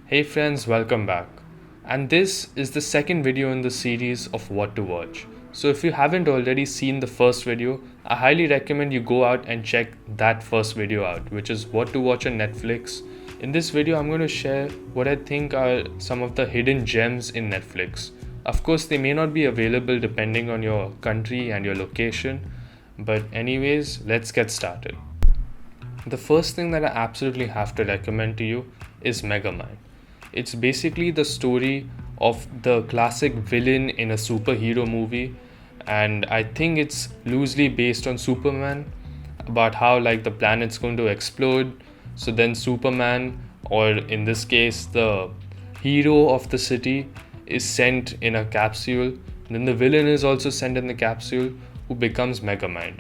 Hey friends, welcome back. And this is the second video in the series of what to watch. So if you haven't already seen the first video, I highly recommend you go out and check that first video out, which is what to watch on Netflix. In this video, I'm going to share what I think are some of the hidden gems in Netflix. Of course, they may not be available depending on your country and your location, but anyways, let's get started. The first thing that I absolutely have to recommend to you is MegaMind. It's basically the story of the classic villain in a superhero movie, and I think it's loosely based on Superman, about how like the planet's going to explode. So then Superman, or in this case the hero of the city, is sent in a capsule. Then the villain is also sent in the capsule, who becomes MegaMind.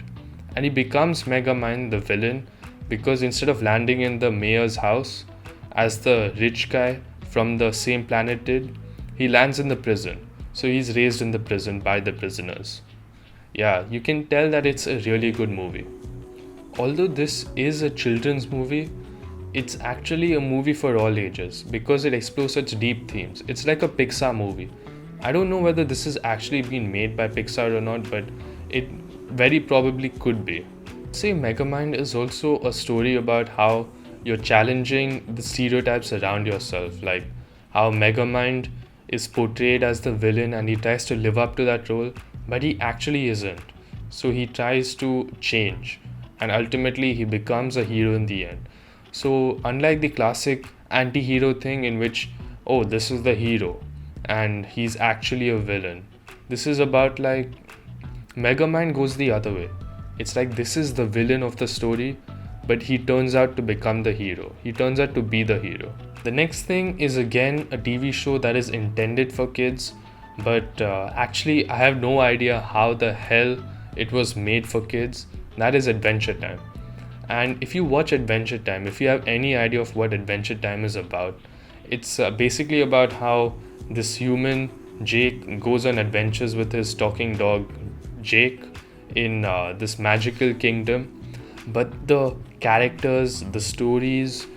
And he becomes MegaMind, the villain, because instead of landing in the mayor's house as the rich guy from the same planet did, he lands in the prison. So he's raised in the prison by the prisoners. Yeah, you can tell that it's a really good movie. Although this is a children's movie, it's actually a movie for all ages because it explores such deep themes. It's like a Pixar movie. I don't know whether this has actually been made by Pixar or not, but it very probably could be. Say MegaMind is also a story about how you're challenging the stereotypes around yourself, like how MegaMind is portrayed as the villain and he tries to live up to that role, but he actually isn't. So he tries to change and ultimately he becomes a hero in the end. So unlike the classic anti-hero thing in which, oh, this is the hero and he's actually a villain, this is about like MegaMind goes the other way. It's like this is the villain of the story, but he turns out to become the hero. He turns out to be the hero. The next thing is again a TV show that is intended for kids, but actually I have no idea how the hell it was made for kids. That is Adventure Time. And if you watch Adventure Time, if you have any idea of what Adventure Time is about, it's basically about how this human, Jake, goes on adventures with his talking dog, Jake, in this magical kingdom. But the characters, the stories,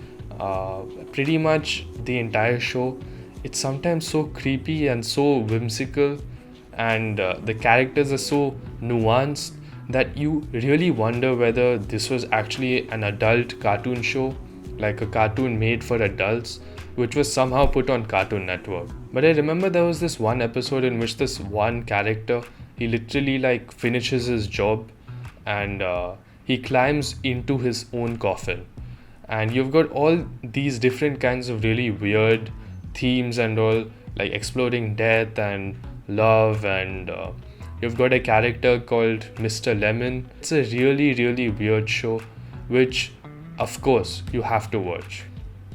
pretty much the entire show, it's sometimes so creepy and so whimsical, and the characters are so nuanced that you really wonder whether this was actually an adult cartoon show, like a cartoon made for adults, which was somehow put on Cartoon Network. But I remember there was this one episode in which this one character, he literally like finishes his job and he climbs into his own coffin. And you've got all these different kinds of really weird themes and all, like exploding death and love, and you've got a character called Mr. Lemon. It's a really, really weird show, which of course you have to watch.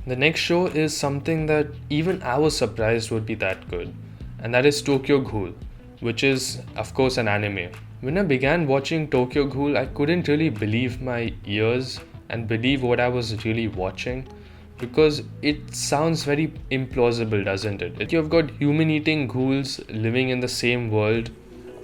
The next show is something that even I was surprised would be that good, and that is Tokyo Ghoul, which is of course an anime. When I began watching Tokyo Ghoul, I couldn't really believe my ears and believe what I was really watching, because it sounds very implausible, doesn't it? You've got human eating ghouls living in the same world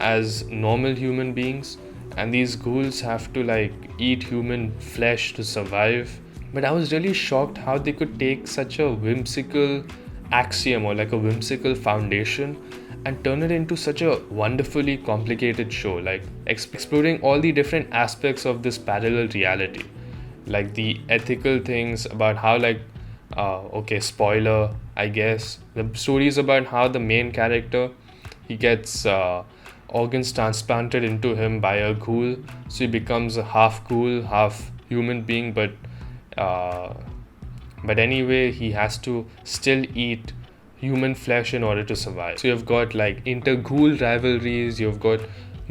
as normal human beings, and these ghouls have to like eat human flesh to survive. But I was really shocked how they could take such a whimsical axiom or like a whimsical foundation and turn it into such a wonderfully complicated show, like exploring all the different aspects of this parallel reality, like the ethical things about how like okay, spoiler, I guess, the story is about how the main character, he gets organs transplanted into him by a ghoul, so he becomes a half ghoul, half human being, but anyway, he has to still eat human flesh in order to survive. So you've got like inter-ghoul rivalries, you've got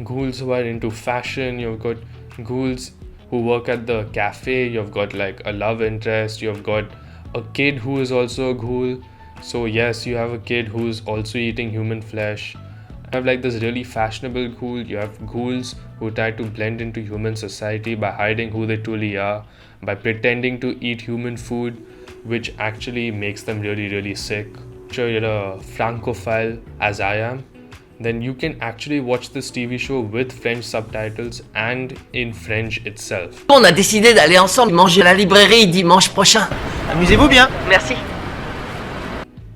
ghouls who are into fashion, you've got ghouls who work at the cafe, you've got like a love interest, you've got a kid who is also a ghoul. So yes, you have a kid who's also eating human flesh. You have like this really fashionable ghoul, you have ghouls who try to blend into human society by hiding who they truly are, by pretending to eat human food, which actually makes them really, really sick. Sure, you're a francophile as I am, then you can actually watch this TV show with French subtitles and in French itself. On a décidé d'aller ensemble manger à la librairie dimanche prochain. Amusez-vous bien. Merci.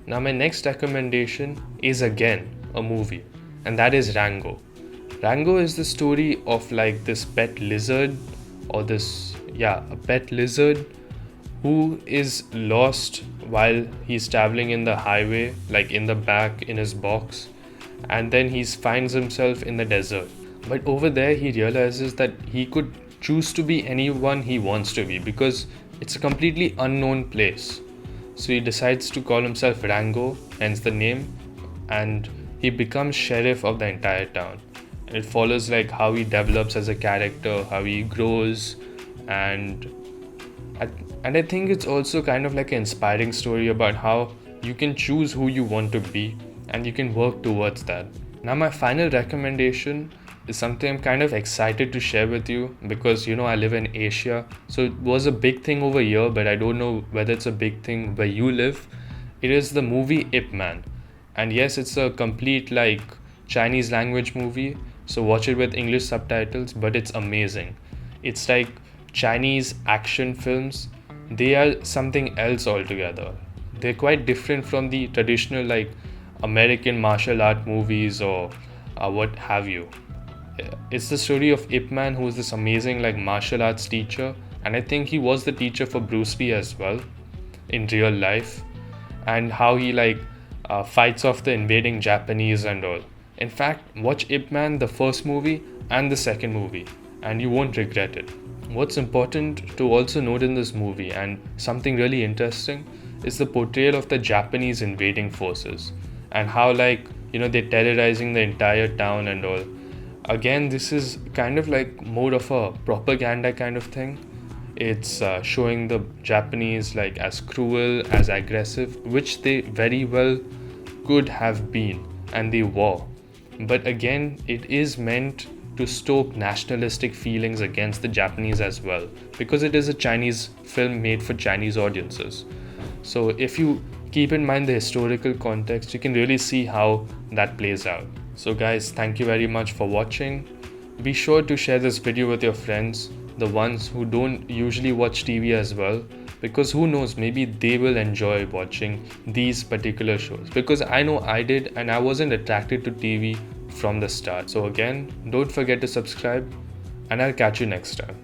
Now my next recommendation is again a movie, and that is Rango. Rango is the story of like this pet lizard, or a pet lizard who is lost while he's traveling in the highway, like in the back in his box, and then he finds himself in the desert. But over there, he realizes that he could choose to be anyone he wants to be because it's a completely unknown place. So he decides to call himself Rango, hence the name, and he becomes sheriff of the entire town. And it follows like how he develops as a character, how he grows, and I think it's also kind of like an inspiring story about how you can choose who you want to be and you can work towards that. Now, my final recommendation is something I'm kind of excited to share with you because I live in Asia, so it was a big thing over here, but I don't know whether it's a big thing where you live. It is the movie Ip Man, and yes, it's a complete like Chinese language movie, so watch it with English subtitles, but it's amazing. It's like Chinese action films. They are something else altogether. They're quite different from the traditional like American martial art movies or what have you. It's the story of Ip Man, who is this amazing like martial arts teacher, and I think he was the teacher for Bruce Lee as well in real life, and how he like fights off the invading Japanese and all. In fact, watch Ip Man, the first movie and the second movie, and you won't regret it. What's important to also note in this movie, and something really interesting, is the portrayal of the Japanese invading forces and how they're terrorizing the entire town and all. Again, this is kind of like more of a propaganda kind of thing. It's showing the Japanese like as cruel, as aggressive, which they very well could have been, and they were. But again, it is meant to stoke nationalistic feelings against the Japanese as well, because it is a Chinese film made for Chinese audiences. So if you keep in mind the historical context, you can really see how that plays out. So guys, thank you very much for watching. Be sure to share this video with your friends, the ones who don't usually watch TV as well, because who knows, maybe they will enjoy watching these particular shows, because I know I did, and I wasn't attracted to TV from the start. So again, don't forget to subscribe, and I'll catch you next time.